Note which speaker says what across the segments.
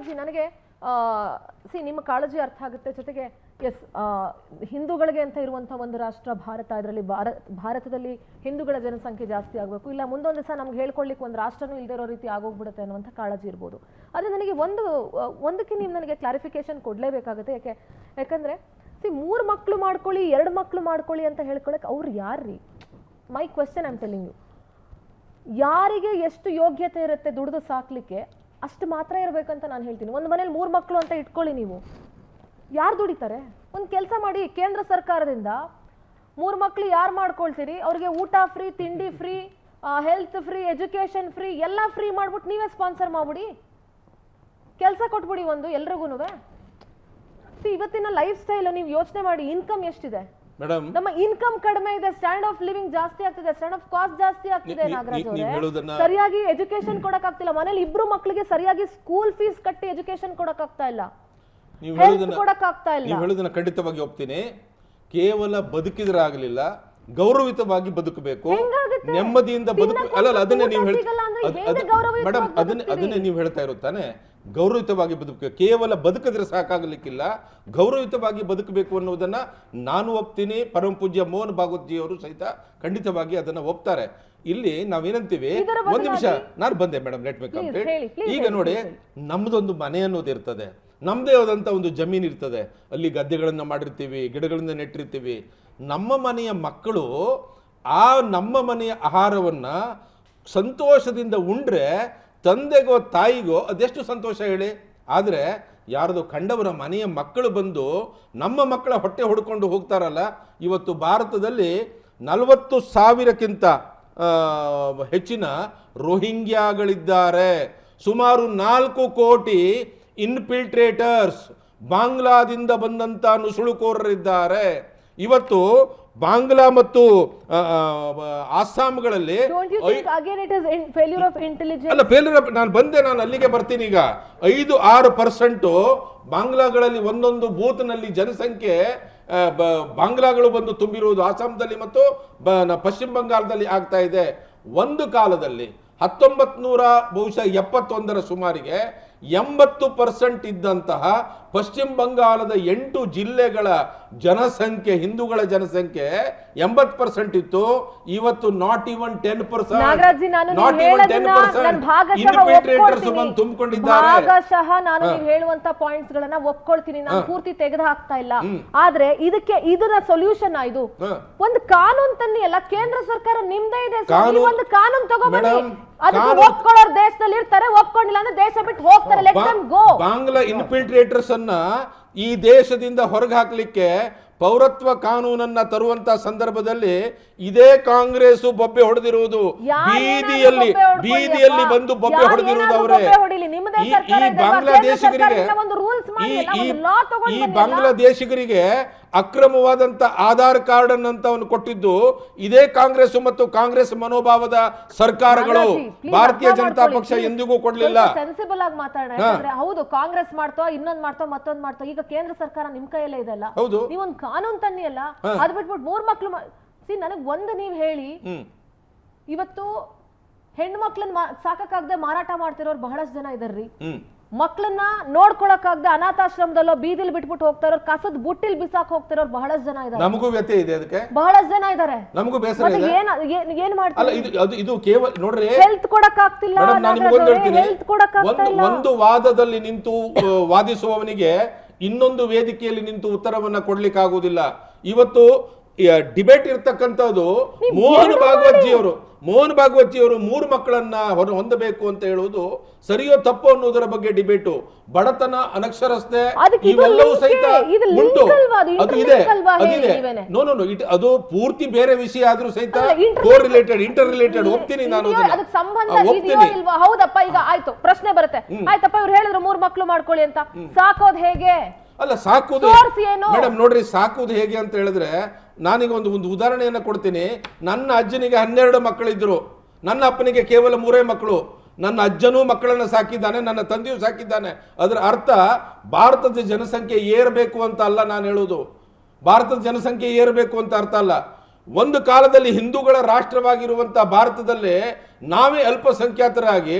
Speaker 1: ನಾಗರಾಜ್ ನನಗೆ ನಿಮ್ಮ ಕಾಳಜಿ ಅರ್ಥ ಆಗುತ್ತೆ. ಜೊತೆಗೆ ಎಸ್, ಹಿಂದೂಗಳಿಗೆ ಅಂತ ಇರುವಂತಹ ಒಂದು ರಾಷ್ಟ್ರ ಭಾರತ, ಇದರಲ್ಲಿ ಭಾರತದಲ್ಲಿ ಹಿಂದೂಗಳ ಜನಸಂಖ್ಯೆ ಜಾಸ್ತಿ ಆಗಬೇಕು, ಇಲ್ಲ ಮುಂದೊಂದು ದಿವಸ ನಮ್ಗೆ ಹೇಳ್ಕೊಳ್ಳಿಕ್ಕೆ ಒಂದು ರಾಷ್ಟ್ರನೂ ಇಲ್ಲದೆ ಇರೋ ರೀತಿ ಆಗೋಗ್ಬಿಡುತ್ತೆ ಅನ್ನುವಂಥ ಕಾಳಜಿ ಇರ್ಬೋದು. ಆದರೆ ನನಗೆ ಒಂದಕ್ಕೆ ನೀವು ನನಗೆ ಕ್ಲಾರಿಫಿಕೇಶನ್ ಕೊಡಲೇಬೇಕಾಗುತ್ತೆ. ಯಾಕಂದ್ರೆ 3 ಮಕ್ಕಳು ಮಾಡ್ಕೊಳ್ಳಿ 2 ಮಕ್ಕಳು ಮಾಡ್ಕೊಳ್ಳಿ ಅಂತ ಹೇಳ್ಕೊಳಕ್ಕೆ ಅವ್ರು ಯಾರ್ರೀ? My question I am telling you. ಯಾರಿಗೆ ಎಷ್ಟು ಯೋಗ್ಯತೆ ಇರುತ್ತೆ ದುಡಿದು ಸಾಕ್ಲಿಕ್ಕೆ ಅಷ್ಟು ಮಾತ್ರ ಇರಬೇಕಂತ ನಾನು ಹೇಳ್ತೀನಿ. ಒಂದು ಮನೇಲಿ 3 ಮಕ್ಕಳು ಅಂತ ಇಟ್ಕೊಳ್ಳಿ, ನೀವು ಯಾರು ದುಡಿತಾರೆ? ಒಂದು ಕೆಲಸ ಮಾಡಿ, ಕೇಂದ್ರ ಸರ್ಕಾರದಿಂದ 3 ಮಕ್ಕಳು ಯಾರು ಮಾಡ್ಕೊಳ್ತೀರಿ ಅವ್ರಿಗೆ ಊಟ ಫ್ರೀ, ತಿಂಡಿ free, health free, education free, ಎಲ್ಲ ಫ್ರೀ ಮಾಡ್ಬಿಟ್ಟು ನೀವೇ ಸ್ಪಾನ್ಸರ್ ಮಾಡ್ಬಿಡಿ, ಕೆಲಸ ಕೊಟ್ಬಿಡಿ ಒಂದು ಎಲ್ರಿಗೂ. ಇವತ್ತಿನ ಲೈಫ್ ಸ್ಟೈಲ್ ನೀವು ಯೋಚನೆ ಮಾಡಿ, ಇನ್ಕಮ್ ಎಷ್ಟಿದೆ
Speaker 2: ಮೇಡಮ್?
Speaker 1: ನಮ್ಮ ಇನ್ಕಮ್ ಕಡಿಮೆ ಇದೆ, ಸ್ಟ್ಯಾಂಡ್ ಆಫ್ ಲಿವಿಂಗ್ ಜಾಸ್ತಿ ಆಗ್ತಿದೆ, ಸ್ಟ್ಯಾಂಡ್ ಆಫ್ ಕಾಸ್ಟ್ ಜಾಸ್ತಿ ಆಗ್ತಿದೆ. ನಾಗರಾಜ್ ಅವರೇ, ಸರಿಯಾಗಿ ಎಜುಕೇಶನ್ ಕೊಡಕ್ ಆಗ್ತಿಲ್ಲ, ಮನೇಲಿ 2 ಮಕ್ಕಳಿಗೆ ಸರಿಯಾಗಿ ಸ್ಕೂಲ್ ಫೀಸ್ ಕಟ್ಟಿ ಎಜುಕೇಶನ್ ಕೊಡಕ್ ಆಗ್ತಾ ಇಲ್ಲ,
Speaker 2: ನೀವು
Speaker 1: ಕೊಡಕ್ ಆಗ್ತಾ ಇಲ್ಲ.
Speaker 2: ಹೇಳೋದನ್ನ ಖಂಡಿತವಾಗಿ ಒಪ್ತೀನಿ. ಕೇವಲ ಬದುಕಿದ್ರೆ ಆಗಲಿಲ್ಲ, ಗೌರವಿತವಾಗಿ ಬದುಕಬೇಕು, ನೆಮ್ಮದಿಯಿಂದ ಬದುಕು. ಅಲ್ಲ, ಅದನ್ನೇ ನೀವು ಮೇಡಮ್, ಅದನ್ನೇ ನೀವು ಹೇಳ್ತಾ ಇರುತ್ತಾನೆ, ಗೌರವಿತವಾಗಿ ಬದುಕಬೇಕು. ಕೇವಲ ಬದುಕಿದ್ರೆ ಸಾಕಾಗಲಿಕ್ಕಿಲ್ಲ, ಗೌರವಿತವಾಗಿ ಬದುಕಬೇಕು ಅನ್ನೋದನ್ನ ನಾನು ಒಪ್ತೀನಿ. ಪರಮ ಪೂಜ್ಯ ಮೋಹನ್ ಭಾಗವತ್ ಜಿ ಅವರು ಸಹಿತ ಖಂಡಿತವಾಗಿ ಅದನ್ನ ಒಪ್ತಾರೆ. ಇಲ್ಲಿ ನಾವೇನಂತೀವಿ, ಒಂದು ನಿಮಿಷ ನಾನು ಬಂದೆ ಮೇಡಮ್, ಲೆಟ್ ಮಿ ಕಂಪ್ಲೀಟ್. ಈಗ ನೋಡಿ, ನಮ್ದೊಂದು ಮನೆ ಅನ್ನೋದು ಇರ್ತದೆ, ನಮ್ದೇ ಆದಂತ ಒಂದು ಜಮೀನು ಇರ್ತದೆ, ಅಲ್ಲಿ ಗದ್ದೆಗಳನ್ನ ಮಾಡಿರ್ತೀವಿ, ಗಿಡಗಳನ್ನ ನೆಟ್ಟಿರ್ತೀವಿ. ನಮ್ಮ ಮನೆಯ ಮಕ್ಕಳು ಆ ನಮ್ಮ ಮನೆಯ ಆಹಾರವನ್ನ ಸಂತೋಷದಿಂದ ಉಂಡ್ರೆ ತಂದೆಗೋ ತಾಯಿಗೋ ಅದೆಷ್ಟು ಸಂತೋಷ ಹೇಳಿ. ಆದರೆ ಯಾರ್ದು ಕಂಡವರ ಮನೆಯ ಮಕ್ಕಳು ಬಂದು ನಮ್ಮ ಮಕ್ಕಳ ಹೊಟ್ಟೆ ಹೊಡ್ಕೊಂಡು ಹೋಗ್ತಾರಲ್ಲ. ಇವತ್ತು ಭಾರತದಲ್ಲಿ 40,000ಕ್ಕಿಂತ ಹೆಚ್ಚಿನ ರೋಹಿಂಗ್ಯಾಗಳಿದ್ದಾರೆ, ಸುಮಾರು 4 ಕೋಟಿ ಇನ್ಫಿಲ್ಟ್ರೇಟರ್ಸ್, ಬಾಂಗ್ಲಾದಿಂದ ಬಂದಂತ ನುಸುಳುಕೋರರಿದ್ದಾರೆ. ಇವತ್ತು ಬಾಂಗ್ಲಾ ಮತ್ತು ಆಸಾಂಗಳಲ್ಲಿ ಅಲ್ಲ, ಫೇಲ್ಯೂರ್ ನಾನು ಬಂದೆ, ನಾನು ಅಲ್ಲಿಗೆ ಬರ್ತೀನಿ. ಈಗ 5-6% ಬಾಂಗ್ಲಾಗಳಲ್ಲಿ ಒಂದೊಂದು ಬೂತ್ನಲ್ಲಿ ಜನಸಂಖ್ಯೆ ಬಾಂಗ್ಲಾಗಳು ಬಂದು ತುಂಬಿರುವುದು ಆಸಾಂದಲ್ಲಿ ಮತ್ತು ಪಶ್ಚಿಮ ಬಂಗಾಳದಲ್ಲಿ ಆಗ್ತಾ ಇದೆ. ಒಂದು ಕಾಲದಲ್ಲಿ 1971 ಸುಮಾರಿಗೆ 80% ಇದ್ದಂತಹ ಪಶ್ಚಿಮ ಬಂಗಾಳದ 8 ಜಿಲ್ಲೆಗಳ ಜನಸಂಖ್ಯೆ, ಹಿಂದೂಗಳ ಜನಸಂಖ್ಯೆ 80% ಇತ್ತು. ಇವತ್ತು ನಾಟ್ ಇವನ್ 10%, ತುಂಬಿಕೊಂಡಿದ್ದಾರೆ.
Speaker 1: ಭಾಗಶಃ ನಾನು ನೀವು ಹೇಳುವಂತ ಪಾಯಿಂಟ್ಸ್ ಗಳನ್ನ ಒಪ್ಕೊಳ್ತೀನಿ, ನಾನು ಪೂರ್ತಿ ತೆಗೆದು ಹಾಕ್ತಾ ಇಲ್ಲ. ಆದ್ರೆ ಇದರ ಸೊಲ್ಯೂಷನ್ ಇದು ಒಂದು ಕಾನೂನು ತನ್ನಿ ಅಲ್ಲ, ಕೇಂದ್ರ ಸರ್ಕಾರ ನಿಮ್ದೇ ಇದೆ, ಒಂದು ಕಾನೂನು ತಗೋಬನ್ನಿ. ಅದಕ್ಕೆ ಒಪ್ಕೊಳ್ಳೋರು ದೇಶದಲ್ಲಿ ಇರ್ತಾರೆ, ಒಪ್ಕೊಂಡಿಲ್ಲ ಅಂದ್ರೆ ದೇಶ ಬಿಟ್ಟು ಹೋಗ್ತಾರೆ. ಲೆಟ್ ದೆಮ್ ಗೋ.
Speaker 2: ಬಾಂಗ್ಲಾ ಇನ್ಫಿಲ್ಟ್ರೇಟರ್ಸ್ ಅನ್ನ ಈ ದೇಶದಿಂದ ಹೊರಗೆ ಹಾಕ್ಲಿಕ್ಕೆ ಪೌರತ್ವ ಕಾನೂನನ್ನ ತರುವಂತ ಸಂದರ್ಭದಲ್ಲಿ ಇದೇ ಕಾಂಗ್ರೆಸ್ ಬೊಬ್ಬೆ ಹೊಡೆದಿರುವುದು, ಬೀದಿಯಲ್ಲಿ ಬಂದು ಬೊಬ್ಬೆ ಹೊಡೆದಿರುವುದು ಅವರೇ. ಈ ಬಾಂಗ್ಲಾದೇಶಿಗರಿಗೆ ಅಕ್ರಮವಾದಂತ ಆಧಾರ್ ಕಾರ್ಡ್ ಅನ್ನಂತವನ್ನು ಕೊಟ್ಟಿದ್ದು ಇದೇ ಕಾಂಗ್ರೆಸ್ ಮತ್ತು ಕಾಂಗ್ರೆಸ್ ಮನೋಭಾವದ ಸರ್ಕಾರಗಳು. ಭಾರತೀಯ ಜನತಾ ಪಕ್ಷ ಎಂದಿಗೂ ಕೊಡ್ಲಿಲ್ಲ.
Speaker 1: ಸೆನ್ಸಿಬಲ್ ಆಗಿ ಮಾತಾಡೋಣ. ಹೌದು, ಕಾಂಗ್ರೆಸ್ ಮಾಡ್ತೋ, ಇನ್ನೊಂದ್ ಮಾಡ್ತೋ, ಮತ್ತೊಂದ್ ಮಾಡ್ತೋ. ಈಗ ಕೇಂದ್ರ ಸರ್ಕಾರ ನಿಮ್ ಕೈಯಲ್ಲೇ ಇದೆಲ್ಲ.
Speaker 2: ಹೌದು,
Speaker 1: ನೀವೊಂದು ಕಾನೂನು ತನ್ನಿ ಅಲ್ಲ, ಅದ್ ಬಿಟ್ಬಿಟ್ಟು 3 ಮಕ್ಳು. ನನಗ್ ಒಂದು ನೀವ್ ಹೇಳಿ, ಇವತ್ತು ಹೆಣ್ಣು ಮಕ್ಳನ್ನ ಸಾಕಾಗದೆ ಮಾರಾಟ ಮಾಡ್ತಿರೋರು ಬಹಳಷ್ಟು ಜನ ಇದಾರ್ರಿ. ಮಕ್ಕಳನ್ನ ನೋಡ್ಕೊಳಕ್ಕಾಗದೆ ಅನಾಥಾಶ್ರಮದಲ್ಲೋ ಬೀದಿಲ್ ಬಿಟ್ಬಿಟ್ಟು ಹೋಗ್ತಾರೋ, ಕಸದ ಬುಟ್ಟಿಲ್ ಬಿಸಾಕ್ ಹೋಗ್ತಿರೋರು ಬಹಳಷ್ಟು ಜನ ಇದ್ದಾರೆ.
Speaker 2: ನಮಗೂ ವ್ಯತ್ಯೆ ಇದೆ, ಅದಕ್ಕೆ ಬಹಳಷ್ಟು
Speaker 1: ಜನ ಇದ್ದಾರೆ.
Speaker 2: ನಮಗೂ ಬೇಸರ ಇದೆ.
Speaker 1: ಏನ್ ಮಾಡ್ತಾರೆ?
Speaker 2: ಇದು ಕೇವಲ ನೋಡ್ರಿ,
Speaker 1: ಹೆಲ್ತ್ ಕೊಡಕ್ ಆಗ್ತಿಲ್ಲ.
Speaker 2: ಒಂದು ವಾದದಲ್ಲಿ ನಿಂತು ವಾದಿಸುವವನಿಗೆ ಇನ್ನೊಂದು ವೇದಿಕೆಯಲ್ಲಿ ನಿಂತು ಉತ್ತರವನ್ನ ಕೊಡ್ಲಿಕ್ಕೆ ಆಗುವುದಿಲ್ಲ. ಇವತ್ತು ಡಿಬೇಟ್ ಇರ್ತಕ್ಕಂಥದ್ದು ಮೋಹನ್ ಭಾಗವತ್ ಜಿ ಅವರು 3 ಮಕ್ಕಳನ್ನ ಹೊಂದಬೇಕು ಅಂತ ಹೇಳುವುದು ಸರಿಯೋ ತಪ್ಪು ಅನ್ನೋದರ ಬಗ್ಗೆ ಡಿಬೇಟು. ಬಡತನ, ಅನಕ್ಷರಸ್ತೆ ಇವೆಲ್ಲವೂ ಸಹಿತ ಉಂಟು, ಅದು ಇದೆ. ಅದು ಪೂರ್ತಿ ಬೇರೆ ವಿಷಯ ಆದ್ರೂ ಸಹಿತ ಇಂಟರ್ ರಿಲೇಟೆಡ್ ಒಪ್ತೀನಿ ನಾನು.
Speaker 1: ಹೌದಪ್ಪ, ಈಗ ಆಯ್ತು, ಪ್ರಶ್ನೆ ಬರುತ್ತೆ, ಆಯ್ತಪ್ಪ ಇವ್ರು ಹೇಳಿದ್ರು 3 ಮಕ್ಕಳು ಮಾಡ್ಕೊಳ್ಳಿ ಅಂತ, ಸಾಕೋದ್ ಹೇಗೆ?
Speaker 2: ಅಲ್ಲ, ಸಾಕುವುದು ಮೇಡಮ್ ನೋಡ್ರಿ, ಸಾಕುವುದು ಹೇಗೆ ಅಂತ ಹೇಳಿದ್ರೆ, ನಾನೀಗ ಒಂದು ಉದಾಹರಣೆಯನ್ನ ಕೊಡ್ತೀನಿ. ನನ್ನ ಅಜ್ಜನಿಗೆ 12 ಮಕ್ಕಳಿದ್ರು, ನನ್ನ ಅಪ್ಪನಿಗೆ ಕೇವಲ 3 ಮಕ್ಕಳು. ನನ್ನ ಅಜ್ಜನೂ ಮಕ್ಕಳನ್ನ ಸಾಕಿದ್ದಾನೆ, ನನ್ನ ತಂದೆಯೂ ಸಾಕಿದ್ದಾನೆ. ಅದರ ಅರ್ಥ ಭಾರತದ ಜನಸಂಖ್ಯೆ ಏರಬೇಕು ಅಂತ ಅಲ್ಲ ನಾನು ಹೇಳೋದು. ಭಾರತದ ಜನಸಂಖ್ಯೆ ಏರಬೇಕು ಅಂತ ಅರ್ಥ ಅಲ್ಲ. ಒಂದು ಕಾಲದಲ್ಲಿ ಹಿಂದೂಗಳ ರಾಷ್ಟ್ರವಾಗಿರುವಂತ ಭಾರತದಲ್ಲೇ ನಾವೇ ಅಲ್ಪಸಂಖ್ಯಾತರಾಗಿ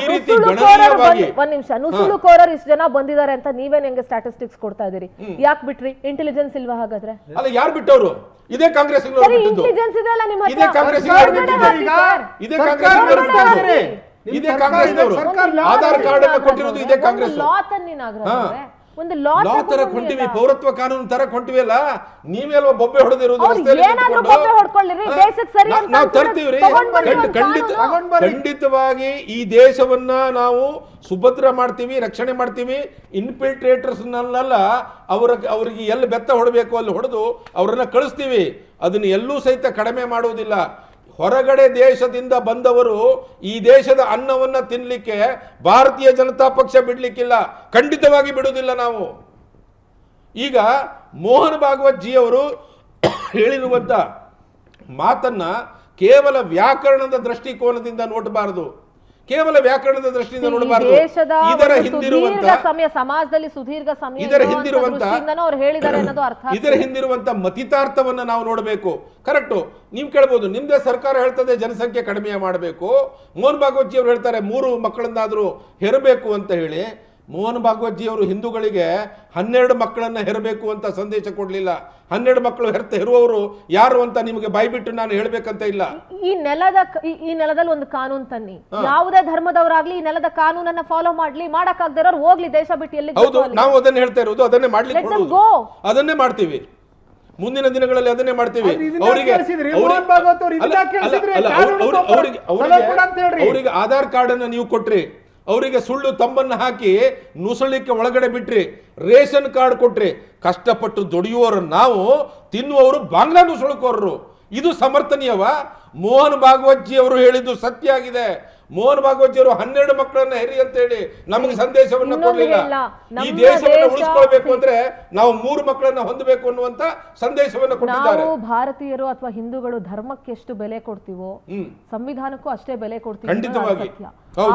Speaker 2: ಈ ರೀತಿ ಗಣನೀಯವಾಗಿ
Speaker 1: ಒಂದ್ ನಿಮಿಷ ನುಸುಳುಕೋರರು ಇಷ್ಟು ಜನ ಬಂದಿದ್ದಾರೆ ಅಂತ ನೀವೇನ್ ಹೆಂಗೆ ಸ್ಟಾಟಿಸ್ಟಿಕ್ಸ್ ಕೊಡ್ತಾ ಇದೀರಿ? ಯಾಕೆ ಬಿಟ್ರಿ? ಇಂಟೆಲಿಜೆನ್ಸ್ ಇಲ್ವಾ ಹಾಗಾದ್ರೆ?
Speaker 2: ಅಲ್ಲ, ಯಾರು ಬಿಟ್ಟವರು? ಇದೇ ಕಾಂಗ್ರೆಸ್
Speaker 1: ಇಂಟೆಲಿಜೆನ್ಸ್ ಇದೆ ಅಲ್ಲ ನಿಮ್ಮ ಹತ್ರ.
Speaker 2: ಇದೇ ಕಾಂಗ್ರೆಸ್ ಇದೇ ಕಾಂಗ್ರೆಸ್ ಆಧಾರ್ ಕಾರ್ಡ್ ಅನ್ನು ಕೊಟ್ಟಿರೋದು ಇದೇ ಕಾಂಗ್ರೆಸ್.
Speaker 1: ಲಾ ತನ್ನಿ ನಾಗರಾಜ್ ಅವರೇ, ಒಂದು ಲಾ
Speaker 2: ಲಾ ತರ ಕೊಂಟಿವಿ, ಪೌರತ್ವ ಕಾನೂನು ತರ ಕೊಂಟಿವಿಯಲ್ಲ. ನೀವೆಲ್ವ ಬೊಬ್ಬೆ ಹೊಡೆದಿರೋದು
Speaker 1: ಏನಾದ್ರೂ ಬೊಬ್ಬೆ ಹೊಡ್ಕೊಳ್ಳಿರಿ, ದೇಶಕ್ಕೆ ಸರಿ ಅಂತ
Speaker 2: ನಾವು ತರ್ತೀವ್ರಿ. ಖಂಡಿತವಾಗಿ ಈ ದೇಶವನ್ನ ನಾವು ಸುಭದ್ರ ಮಾಡ್ತೀವಿ, ರಕ್ಷಣೆ ಮಾಡ್ತೀವಿ. ಇನ್ಫಿಲ್ಟ್ರೇಟರ್ಸ್ ನಲ್ಲ ಅವ್ರಿಗೆ ಎಲ್ಲಿ ಬೆತ್ತ ಹೊಡಬೇಕು ಅಲ್ಲಿ ಹೊಡೆದು ಅವರನ್ನ ಕಳಿಸ್ತೀವಿ. ಅದನ್ನ ಎಲ್ಲೂ ಸಹಿತ ಕಡಿಮೆ ಮಾಡುವುದಿಲ್ಲ. ಹೊರಗಡೆ ದೇಶದಿಂದ ಬಂದವರು ಈ ದೇಶದ ಅನ್ನವನ್ನ ತಿನ್ಲಿಕ್ಕೆ ಭಾರತೀಯ ಜನತಾ ಪಕ್ಷ ಬಿಡ್ಲಿಕ್ಕಿಲ್ಲ, ಖಂಡಿತವಾಗಿ ಬಿಡುವುದಿಲ್ಲ ನಾವು. ಈಗ ಮೋಹನ್ ಭಾಗವತ್ ಜಿ ಅವರು ಹೇಳಿರುವಂತ ಮಾತನ್ನ ಕೇವಲ ವ್ಯಾಕರಣದ ದೃಷ್ಟಿಕೋನದಿಂದ ನೋಡಬಾರದು, ಕೇವಲ ವ್ಯಾಕರಣದ ದೃಷ್ಟಿಯಿಂದ ನೋಡಬಾರದು. ಇದರ ಹಿಂದಿರುವಂತ
Speaker 1: ಸಮಾಜದಲ್ಲಿ ಸುದೀರ್ಘ ಸಮಯ
Speaker 2: ಇದರ ಹಿಂದಿರುವಂತ
Speaker 1: ಇದರ
Speaker 2: ಹಿಂದಿರುವಂತ ಮತಿತಾರ್ಥವನ್ನ ನಾವು ನೋಡಬೇಕು. ಕರೆಕ್ಟು, ನೀವು ಕೇಳ್ಬೋದು, ನಿಮ್ದೇ ಸರ್ಕಾರ ಹೇಳ್ತದೆ ಜನಸಂಖ್ಯೆ ಕಡಿಮೆ ಮಾಡಬೇಕು. ಮೋಹನ್ ಭಾಗವತ್ ಜಿ ಅವರು ಹೇಳ್ತಾರೆ 3 ಮಕ್ಕಳನ್ನಾದ್ರೂ ಹೆರಬೇಕು ಅಂತ ಹೇಳಿ. ಮೋಹನ್ ಭಾಗವತ್ ಜಿ ಅವರು ಹಿಂದೂಗಳಿಗೆ 12 ಮಕ್ಕಳನ್ನ ಹೆರಬೇಕು ಅಂತ ಸಂದೇಶ ಕೊಡ್ಲಿಲ್ಲ. 12 ಮಕ್ಕಳು ಹೆರುವವರು ಯಾರು ಅಂತ ನಿಮಗೆ ಬಾಯ್ಬಿಟ್ಟು ನಾನು ಹೇಳ್ಬೇಕಂತ ಇಲ್ಲ.
Speaker 1: ಈ ನೆಲದಲ್ಲಿ ಒಂದು ಕಾನೂನು ತನ್ನಿ, ಯಾವುದೇ ಧರ್ಮದವರಾಗ್ಲಿ ಈ ನೆಲದ ಕಾನೂನನ್ನ ಫಾಲೋ ಮಾಡ್ಲಿ, ಮಾಡಕ್ಕಾಗದಿರೋರು ಹೋಗ್ಲಿ ದೇಶ ಬಿಟ್ಟು ಎಲ್ಲಿ.
Speaker 2: ಹೌದು, ನಾವು ಅದನ್ನ ಹೇಳ್ತಾ ಇರೋದು, ಅದನ್ನೇ ಮಾಡ್ಲಿಕ್ಕೆ ಅದನ್ನೇ ಮಾಡ್ತೀವಿ. ಮುಂದಿನ ದಿನಗಳಲ್ಲಿ ಅದನ್ನೇ ಮಾಡ್ತೀವಿ. ಅವರಿಗೆ ಆಧಾರ್ ಕಾರ್ಡ್ ಅನ್ನ ನೀವು ಕೊಟ್ರಿ, ಅವರಿಗೆ ಸುಳ್ಳು ತಂಬನ್ನು ಹಾಕಿ ನುಸುಳಿಕ್ಕೆ ಒಳಗಡೆ ಬಿಟ್ರಿ, ರೇಷನ್ ಕಾರ್ಡ್ ಕೊಟ್ರಿ. ಕಷ್ಟಪಟ್ಟು ದುಡಿಯುವವರು ನಾವು, ತಿನ್ನುವವರು ಬಾಂಗ್ಲಾ ನುಸುಳುಕೋರರು. ಇದು ಸಮರ್ಥನೀಯವ? ಮೋಹನ್ ಭಾಗವತ್ ಜಿ ಅವರು ಹೇಳಿದ್ದು ಸತ್ಯ ಆಗಿದೆ. ಮೋಹನ್ ಭಾಗವತ್ ಜಿ ಅವರು 12 ಮಕ್ಕಳನ್ನ ಹೆರಿ ಅಂತ ಹೇಳಿ ನಮಗೆ ಸಂದೇಶವನ್ನು ಕೊಡಲಿಲ್ಲ. ಈ ದೇಶವನ್ನು ಉಳಿಸ್ಕೊಳ್ಬೇಕು ಅಂದ್ರೆ ನಾವು 3 ಮಕ್ಕಳನ್ನ ಹೊಂದಬೇಕು ಅನ್ನುವಂತ ಸಂದೇಶವನ್ನು ಕೊಟ್ಟಿದ್ದಾರೆ.
Speaker 1: ನಾವು ಭಾರತೀಯರು ಅಥವಾ ಹಿಂದೂಗಳು ಧರ್ಮಕ್ಕೆ ಎಷ್ಟು ಬೆಲೆ ಕೊಡ್ತೀವೋ ಸಂವಿಧಾನಕ್ಕೂ ಅಷ್ಟೇ ಬೆಲೆ ಕೊಡ್ತೀವಿ.
Speaker 2: ಖಂಡಿತವಾಗಿ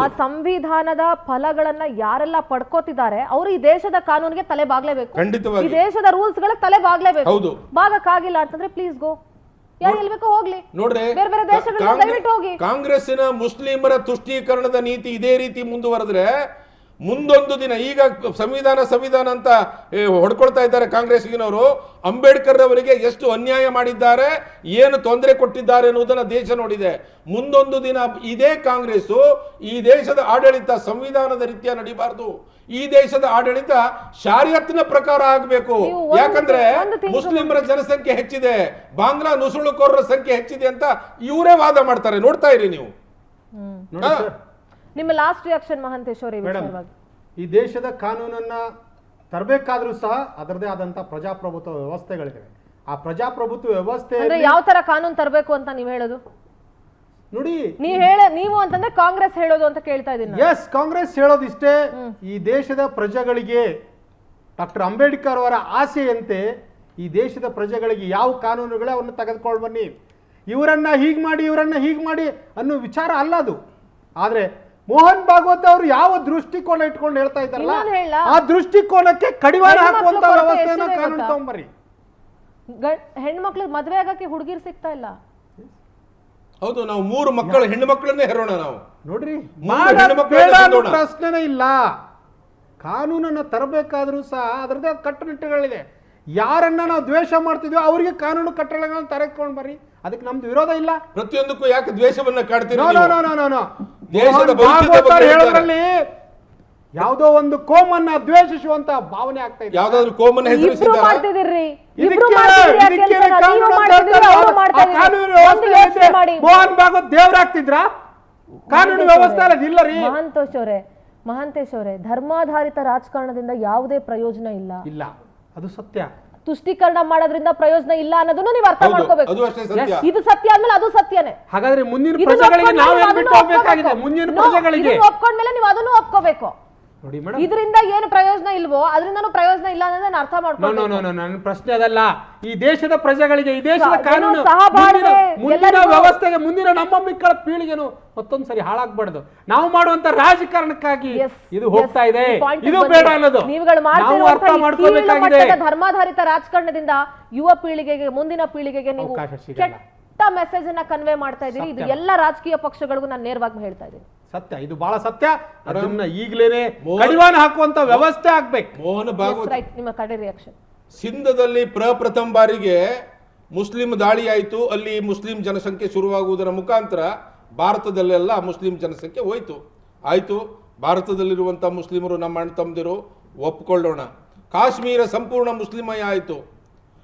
Speaker 1: ಆ ಸಂವಿಧಾನದ ಫಲಗಳನ್ನ ಯಾರೆಲ್ಲ ಪಡ್ಕೋತಿದ್ದಾರೆ ಅವರು ಈ ದೇಶದ ಕಾನೂನಿಗೆ ತಲೆ ಬಾಗ್ಲೇಬೇಕು.
Speaker 2: ಖಂಡಿತವಾಗಿ
Speaker 1: ಈ ದೇಶದ ರೂಲ್ಸ್ ಗಳಿಗೆ ತಲೆ ಬಾಗ್ಲೇಬೇಕು. ಬಾಗಕ್ಕಾಗಿಲ್ಲ ಅಂತಂದ್ರೆ ಪ್ಲೀಸ್ ಗೋ, ಹೋಗ್ಲಿ.
Speaker 2: ನೋಡ್ರಿ,
Speaker 1: ಬೇರೆ ಬೇರೆ ದೇಶಗಳಿಗೆ ದಯವಿಟ್ಟು ಹೋಗಿ.
Speaker 2: ಕಾಂಗ್ರೆಸ್ಸಿನ ಮುಸ್ಲಿಮರ ತುಷ್ಟೀಕರಣದ ನೀತಿ ಇದೇ ರೀತಿ ಮುಂದುವರೆದ್ರೆ ಮುಂದೊಂದು ದಿನ, ಈಗ ಸಂವಿಧಾನ ಅಂತ ಹೊಡ್ಕೊಳ್ತಾ ಇದ್ದಾರೆ ಕಾಂಗ್ರೆಸ್ಗಿನವರು, ಅಂಬೇಡ್ಕರ್ ಅವರಿಗೆ ಎಷ್ಟು ಅನ್ಯಾಯ ಮಾಡಿದ್ದಾರೆ, ಏನು ತೊಂದರೆ ಕೊಟ್ಟಿದ್ದಾರೆ ಎನ್ನುವುದನ್ನು ದೇಶ ನೋಡಿದೆ. ಮುಂದೊಂದು ದಿನ ಇದೇ ಕಾಂಗ್ರೆಸ್ ಈ ದೇಶದ ಆಡಳಿತ ಸಂವಿಧಾನದ ರೀತಿಯ ನಡಿಬಾರದು. ಈ ದೇಶದ ಆಡಳಿತ ಶಾರಿಯತ್ನ ಪ್ರಕಾರ ಆಗಬೇಕು. ಯಾಕಂದ್ರೆ ಮುಸ್ಲಿಮರ ಜನಸಂಖ್ಯೆ ಹೆಚ್ಚಿದೆ, ಬಾಂಗ್ಲಾ ನುಸುಳುಕೋರರ ಸಂಖ್ಯೆ ಹೆಚ್ಚಿದೆ ಅಂತ ಇವರೇ ವಾದ ಮಾಡ್ತಾರೆ. ನೋಡ್ತಾ ಇರಿ ನೀವು.
Speaker 1: ನಿಮ್ಮ ಲಾಸ್ಟ್ ರಿಯಾಕ್ಷನ್ ಮಹಾಂತೇಶ್ ಅವರೇ.
Speaker 3: ಈ ದೇಶದ ಕಾನೂನನ್ನ ತರಬೇಕಾದ್ರೂ ಸಹ ಅದರದೇ ಆದಂತ ಪ್ರಜಾಪ್ರಭುತ್ವ ವ್ಯವಸ್ಥೆಗಳಿವೆ. ಆ ಪ್ರಜಾಪ್ರಭುತ್ವ ವ್ಯವಸ್ಥೆ
Speaker 1: ಯಾವ ತರ ಕಾನೂನು ತರಬೇಕು ಅಂತ ನೀವು ಹೇಳೋದು?
Speaker 3: ನೋಡಿ,
Speaker 1: ನೀವು ಅಂತಂದ್ರೆ ಕಾಂಗ್ರೆಸ್ ಹೇಳೋದು ಅಂತ ಕೇಳ್ತಾ ಇದ್ದೀನಿ.
Speaker 3: ಎಸ್, ಕಾಂಗ್ರೆಸ್ ಹೇಳೋದಿಷ್ಟೇ. ಈ ದೇಶದ ಪ್ರಜೆಗಳಿಗೆ ಡಾಕ್ಟರ್ ಅಂಬೇಡ್ಕರ್ ಅವರ ಆಸೆಯಂತೆ ಈ ದೇಶದ ಪ್ರಜೆಗಳಿಗೆ ಯಾವ ಕಾನೂನುಗಳೇ ಅವನ್ನ ತೆಗೆದುಕೊಂಡು ಬನ್ನಿ, ಇವರನ್ನ ಹೀಗ್ ಮಾಡಿ ಅನ್ನೋ ವಿಚಾರ ಅಲ್ಲ ಅದು. ಆದ್ರೆ ಮೋಹನ್ ಭಾಗವತ್ ಅವರು ಯಾವ ದೃಷ್ಟಿಕೋನ ಇಟ್ಕೊಂಡು ಹೇಳ್ತಾ ಇದ್ದಾರಲ್ಲ, ಆ ದೃಷ್ಟಿಕೋನಕ್ಕೆ ಕಡಿವಾಣ ಹಾಕುವಂತ ವ್ಯವಸ್ಥೆಯನ್ನು ಕಾನೂನು ತಗೊಂಬರ್ರಿ.
Speaker 1: ಹೆಣ್ಮಕ್ಳಿಗೆ ಮದ್ವೆ ಆಗಕ್ಕೆ ಹುಡುಗಿರ್ ಸಿಗ್ತಾ ಇಲ್ಲ.
Speaker 2: ಹೌದು, ನಾವು 3 ಮಕ್ಕಳು ಹೆಣ್ಣು ಮಕ್ಕಳನ್ನೇ ಹೆರೋಣ. ನಾವು
Speaker 3: ನೋಡ್ರಿ, ಪ್ರಶ್ನೆನೇ ಇಲ್ಲ. ಕಾನೂನನ್ನ ತರಬೇಕಾದ್ರೂ ಸಹ ಅದರದೇ ಕಟ್ಟುನಿಟ್ಟುಗಳಿದೆ. ಯಾರನ್ನ ನಾವು ದ್ವೇಷ ಮಾಡ್ತಿದ್ವಿ ಅವರಿಗೆ ಕಾನೂನು ಕಟ್ಟಳೆಗಳನ್ನ ತರಕೊಂಡು ಬರ್ರಿ, ಅದಕ್ಕೆ ನಮ್ದು ವಿರೋಧ ಇಲ್ಲ.
Speaker 2: ಪ್ರತಿಯೊಂದಕ್ಕೂ ಯಾಕೆ ದ್ವೇಷವನ್ನ ಕಾಡ್ತೀರಿ?
Speaker 3: ಹೇಳೋದ್ರಲ್ಲಿ ಯಾವುದೋ ಒಂದು ಕೋಮನ್ನ ದ್ವೇಷಿಸುವಂತ ಭಾವನೆ ಆಗ್ತಾ ಇದೆ.
Speaker 2: ಯಾವ್ದಾದ್ರು ಕೋಮನ್ನ ಹೆಸರಿಸಿದ್ದಾರೆ.
Speaker 3: ಮೋಹನ್ ಭಾಗವತ್ ದೇವರಾಗ್ತಿದ್ರ? ಕಾನೂನು ವ್ಯವಸ್ಥೆ ಇಲ್ಲ ರೀ.
Speaker 1: ಮಹಾಂತೇಶ್ ಅವರೇ, ಧರ್ಮಾಧಾರಿತ ರಾಜಕಾರಣದಿಂದ ಯಾವುದೇ ಪ್ರಯೋಜನ ಇಲ್ಲ.
Speaker 3: ಅದು ಸತ್ಯ.
Speaker 1: ತುಷ್ಟೀಕರಣ ಮಾಡೋದ್ರಿಂದ ಪ್ರಯೋಜನ ಇಲ್ಲ ಅನ್ನೋದನ್ನು ನೀವು ಅರ್ಥ ಮಾಡ್ಕೋಬೇಕು. ಇದು ಸತ್ಯ ಆದ್ಮೇಲೆ ಅದು ಸತ್ಯನೇ.
Speaker 3: ಹಾಗಾದ್ರೆ ಮುಂದಿನ ಪ್ರಜೆಗಳಿಗೆ ನಾವೇನ್ ಬಿಟ್ಟು ಹೋಗ್ಬೇಕಾಗಿದೆ? ಮುಂದಿನ ಪ್ರಜೆಗಳಿಗೆ
Speaker 1: ಒಪ್ಕೊಂಡ್ಮೇಲೆ ನೀವು ಅದನ್ನು ಒಪ್ಕೋಬೇಕು.
Speaker 3: ನೋಡಿ ಮೇಡಮ್,
Speaker 1: ಇದರಿಂದ ಏನು ಪ್ರಯೋಜನ ಇಲ್ವೋ ಅದರಿಂದನೂ ಪ್ರಯೋಜನ ಇಲ್ಲ ಅನ್ನೋದನ್ನ ನಾನು ಅರ್ಥ ಮಾಡ್ಕೊಂಡು
Speaker 3: ನನ್ನ ಪ್ರಶ್ನೆ ಅದಲ್ಲ. ಈ ದೇಶದ ಪ್ರಜೆಗಳಿಗೆ, ಈ ದೇಶದ ಕಾನೂನು,
Speaker 1: ಸಹಬಾಳ್ವೆ
Speaker 3: ಮುಂದಿನ ವ್ಯವಸ್ಥೆಗೆ, ಮುಂದಿನ ನಮ್ಮ ಮಕ್ಕಳ ಪೀಳಿಗೆನು ಮತ್ತೊಂದ್ ಸರಿ ಹಾಳಾಗ್ಬಾರ್ದು. ನಾವು ಮಾಡುವಂತ ರಾಜಕಾರಣಕ್ಕಾಗಿ ಇದು ಹೋಗ್ತಾ ಇದೆ, ಇದು ಬೇಡ ಅನ್ನೋದು ನಾವು ಅರ್ಥ ಮಾಡ್ಕೋಬೇಕಾಗಿದೆ.
Speaker 1: ಧರ್ಮಾಧಾರಿತ ರಾಜಕಾರಣದಿಂದ ಯುವ ಪೀಳಿಗೆಗೆ, ಮುಂದಿನ ಪೀಳಿಗೆಗೆ ನೀವು ಕೆಟ್ಟ ಮೆಸೇಜ್ ಅನ್ನ ಕನ್ವೆ ಮಾಡ್ತಾ ಇದ್ದೀರಿ. ಇದು ಎಲ್ಲ ರಾಜಕೀಯ ಪಕ್ಷಗಳಿಗೂ ನಾನು ನೇರವಾಗಿ ಹೇಳ್ತಾ ಇದ್ದೀನಿ.
Speaker 3: ಸತ್ಯ, ಇದು ಬಹಳ ಸತ್ಯ. ಅದನ್ನ ಈಗಲೇ ಕಡಿವಾಣ ಹಾಕುವಂತ ವ್ಯವಸ್ಥೆ ಆಗ್ಬೇಕು.
Speaker 2: ಮೋಹನ ಭಾಗವತ್,
Speaker 1: ನಿಮ್ಮ ಕಡೆ ರಿಯಾಕ್ಷನ್.
Speaker 2: ಸಿಂಧದಲ್ಲಿ ಪ್ರಥಮ ಬಾರಿಗೆ ಮುಸ್ಲಿಂ ದಾಳಿ ಆಯಿತು. ಅಲ್ಲಿ ಮುಸ್ಲಿಂ ಜನಸಂಖ್ಯೆ ಶುರುವಾಗುವುದರ ಮುಖಾಂತರ ಭಾರತದಲ್ಲೆಲ್ಲ ಮುಸ್ಲಿಂ ಜನಸಂಖ್ಯೆ ಹೋಯ್ತು. ಆಯಿತು, ಭಾರತದಲ್ಲಿರುವಂಥ ಮುಸ್ಲಿಮರು ನಮ್ಮ ಅಣ್ಣ ತಮ್ಮದಿರು, ಒಪ್ಕೊಳ್ಳೋಣ. ಕಾಶ್ಮೀರ ಸಂಪೂರ್ಣ ಮುಸ್ಲಿಮಯ ಆಯಿತು.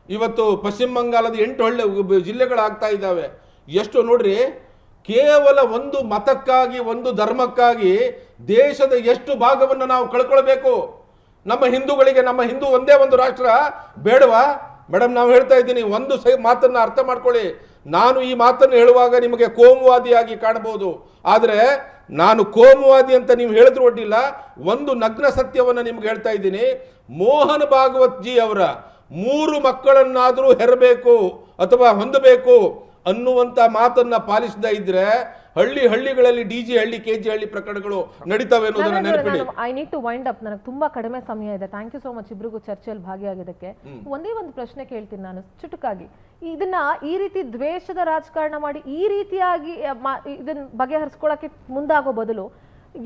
Speaker 2: ಇವತ್ತು ಪಶ್ಚಿಮ ಬಂಗಾಳದ 8 ಜಿಲ್ಲೆಗಳಾಗ್ತಾ ಇದ್ದಾವೆ. ಎಷ್ಟು ನೋಡ್ರಿ, ಕೇವಲ ಒಂದು ಮತಕ್ಕಾಗಿ, ಒಂದು ಧರ್ಮಕ್ಕಾಗಿ ದೇಶದ ಎಷ್ಟು ಭಾಗವನ್ನು ನಾವು ಕಳ್ಕೊಳ್ಬೇಕು. ನಮ್ಮ ಹಿಂದೂಗಳಿಗೆ, ನಮ್ಮ ಹಿಂದೂ ಒಂದೇ ಒಂದು ರಾಷ್ಟ್ರ ಬೇಡವಾ ಮೇಡಮ್? ನಾವು ಹೇಳ್ತಾ ಇದ್ದೀನಿ, ಒಂದು ಮಾತನ್ನ ಅರ್ಥ ಮಾಡ್ಕೊಳ್ಳಿ. ನಾನು ಈ ಮಾತನ್ನು ಹೇಳುವಾಗ ನಿಮಗೆ ಕೋಮುವಾದಿಯಾಗಿ ಕಾಣಬಹುದು, ಆದರೆ ನಾನು ಕೋಮುವಾದಿ ಅಂತ ನೀವು ಹೇಳಿದ್ರು ಒಡ್ಡಿಲ್ಲ. ಒಂದು ನಗ್ನ ಸತ್ಯವನ್ನು ನಿಮ್ಗೆ ಹೇಳ್ತಾ ಇದ್ದೀನಿ. ಮೋಹನ್ ಭಾಗವತ್ ಜಿ ಅವರ 3 ಮಕ್ಕಳನ್ನಾದರೂ ಹೆರಬೇಕು ಅಥವಾ ಹೊಂದಬೇಕು ಅನ್ನುವಂತ ಮಾತನ್ನ ಪಾಲಿಸದ ಇದ್ರೆ ಹಳ್ಳಿಗಳಲ್ಲಿ ಡಿಜಿ ಹಳ್ಳಿ, ಕೆಜಿ ಹಳ್ಳಿ ಪ್ರಕರಣಗಳು ನಡೀತಾವೆ ಅನ್ನೋದನ್ನ ನೆನಪಿಡಿ.
Speaker 1: I need to wind up. ನನಗೆ ತುಂಬಾ ಕಡಿಮೆ ಸಮಯ ಇದೆ. ಥ್ಯಾಂಕ್ ಯು ಸೋ ಮಚ್ ಇಬ್ರಿಗೂ ಚರ್ಚೆಯಲ್ಲಿ ಭಾಗಿಯಾಗಿದ್ದಕ್ಕೆ. ಒಂದೇ ಒಂದು ಪ್ರಶ್ನೆ ಕೇಳ್ತೀನಿ ನಾನು ಚುಟುಕಾಗಿ. ಇದನ್ನ ಈ ರೀತಿ ದ್ವೇಷದ ರಾಜಕಾರಣ ಮಾಡಿ ಈ ರೀತಿಯಾಗಿ ಇದನ್ನ ಬಗೆಹರಿಸ್ಕೊಳ್ಳೋಕೆ ಮುಂದಾಗೋ ಬದಲು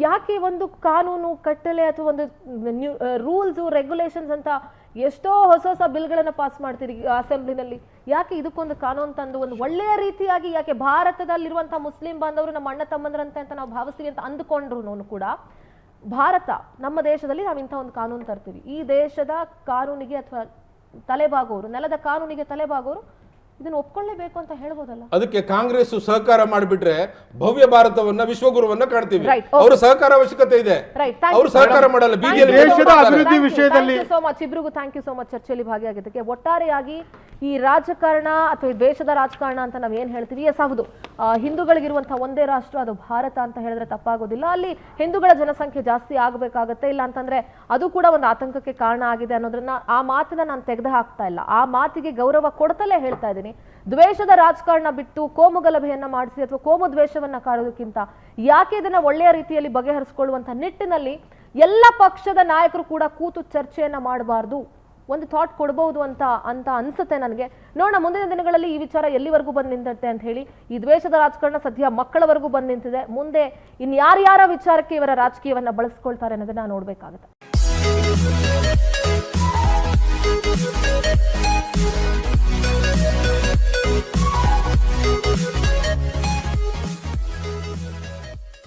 Speaker 1: ಯಾಕೆ ಒಂದು ಕಾನೂನು ಕಟ್ಟಲೆ ಅಥವಾ ಒಂದು ರೂಲ್ಸ್ ರೆಗ್ಯುಲೇಷನ್ಸ್ ಅಂತ ಎಷ್ಟೋ ಹೊಸ ಬಿಲ್ಗಳನ್ನ ಪಾಸ್ ಮಾಡ್ತೀರಿ ಅಸೆಂಬ್ಲಿನಲ್ಲಿ, ಯಾಕೆ ಇದಕ್ಕೊಂದು ಕಾನೂನು ತಂದು ಒಂದು ಒಳ್ಳೆಯ ರೀತಿಯಾಗಿ, ಯಾಕೆ ಭಾರತದಲ್ಲಿರುವಂತಹ ಮುಸ್ಲಿಂ ಬಾಂಧವರು ನಮ್ಮ ಅಣ್ಣ ತಮ್ಮಂದ್ರಂತೆ ಅಂತ ನಾವು ಭಾವಿಸ್ತೀವಿ ಅಂತ ಅಂದುಕೊಂಡ್ರು ಕೂಡ ಭಾರತ, ನಮ್ಮ ದೇಶದಲ್ಲಿ ನಾವು ಇಂಥ ಒಂದು ಕಾನೂನು ತರ್ತೀವಿ. ಈ ದೇಶದ ಕಾನೂನಿಗೆ ಅಥವಾ ತಲೆಬಾಗೋರು, ನೆಲದ ಕಾನೂನಿಗೆ ತಲೆಬಾಗೋರು ಇದನ್ನು ಒಪ್ಕೊಳ್ಳೇಬೇಕು ಅಂತ ಹೇಳ್ಬೋದಲ್ಲ?
Speaker 2: ಅದಕ್ಕೆ ಕಾಂಗ್ರೆಸ್ ಸಹಕಾರ ಮಾಡಿಬಿಟ್ರೆ ಭವ್ಯ ಭಾರತವನ್ನ, ವಿಶ್ವಗುರುವನ್ನ ಕಾಣ್ತೀವಿ. ಅವರು ಸಹಕಾರ ಅವಶ್ಯಕತೆ ಇದೆ, ಅವರು ಸಹಕಾರ ಮಾಡಲ್ಲ.
Speaker 3: ದೇಶದ ಅಭಿವೃದ್ಧಿ ವಿಷಯದಲ್ಲಿ
Speaker 1: ಇಬ್ರಿಗೂ ಥ್ಯಾಂಕ್ ಯು ಸೋ ಮಚ್ ಚರ್ಚೆಯಲ್ಲಿ ಭಾಗಿಯಾಗಿದ್ದಕ್ಕೆ. ಒಟ್ಟಾರೆಯಾಗಿ ಈ ರಾಜಕಾರಣ ಅಥವಾ ಈ ದೇಶದ ರಾಜಕಾರಣ ಅಂತ ನಾವು ಏನ್ ಹೇಳ್ತೀವಿ, ಎಸ್ ಹೌದು, ಹಿಂದೂಗಳಿಗಿರುವಂತಹ ಒಂದೇ ರಾಷ್ಟ್ರ ಅದು ಭಾರತ ಅಂತ ಹೇಳಿದ್ರೆ ತಪ್ಪಾಗೋದಿಲ್ಲ. ಅಲ್ಲಿ ಹಿಂದೂಗಳ ಜನಸಂಖ್ಯೆ ಜಾಸ್ತಿ ಆಗಬೇಕಾಗತ್ತೆ, ಇಲ್ಲ ಅಂತಂದ್ರೆ ಅದು ಕೂಡ ಒಂದು ಆತಂಕಕ್ಕೆ ಕಾರಣ ಆಗಿದೆ ಅನ್ನೋದನ್ನ, ಆ ಮಾತನ್ನ ನಾನು ತೆಗೆದು ಹಾಕ್ತಾ ಇಲ್ಲ. ಆ ಮಾತಿಗೆ ಗೌರವ ಕೊಡ್ತಲೇ ಹೇಳ್ತಾ ಇದ್ದೀನಿ. ದ್ವೇಷದ ರಾಜಕಾರಣ ಬಿಟ್ಟು ಕೋಮು ಗಲಭೆಯನ್ನ ಮಾಡಿಸಿ ಅಥವಾ ಕೋಮು ದ್ವೇಷವನ್ನ ಕಾಡೋದಕ್ಕಿಂತ ಯಾಕೆ ಇದನ್ನ ಒಳ್ಳೆಯ ರೀತಿಯಲ್ಲಿ ಬಗೆಹರಿಸಿಕೊಳ್ಳುವಂತ ನಿಟ್ಟಿನಲ್ಲಿ ಎಲ್ಲ ಪಕ್ಷದ ನಾಯಕರು ಕೂಡ ಕೂತು ಚರ್ಚೆಯನ್ನ ಮಾಡಬಾರ್ದು, ಒಂದು ಥಾಟ್ ಕೊಡಬಹುದು ಅಂತ ಅನ್ಸುತ್ತೆ ನನಗೆ. ನೋಡೋಣ ಮುಂದಿನ ದಿನಗಳಲ್ಲಿ ಈ ವಿಚಾರ ಎಲ್ಲಿವರೆಗೂ ಬಂದು ನಿಂತತ್ತೆ ಅಂತ ಹೇಳಿ. ಈ ದ್ವೇಷದ ರಾಜಕಾರಣ ಸದ್ಯ ಮಕ್ಕಳವರೆಗೂ ಬಂದು ನಿಂತಿದೆ. ಮುಂದೆ ಇನ್ಯಾರ್ಯಾರ ವಿಚಾರಕ್ಕೆ ಇವರ ರಾಜಕೀಯವನ್ನ ಬಳಸ್ಕೊಳ್ತಾರೆ ಅನ್ನೋದನ್ನ ನೋಡ್ಬೇಕಾಗುತ್ತೆ.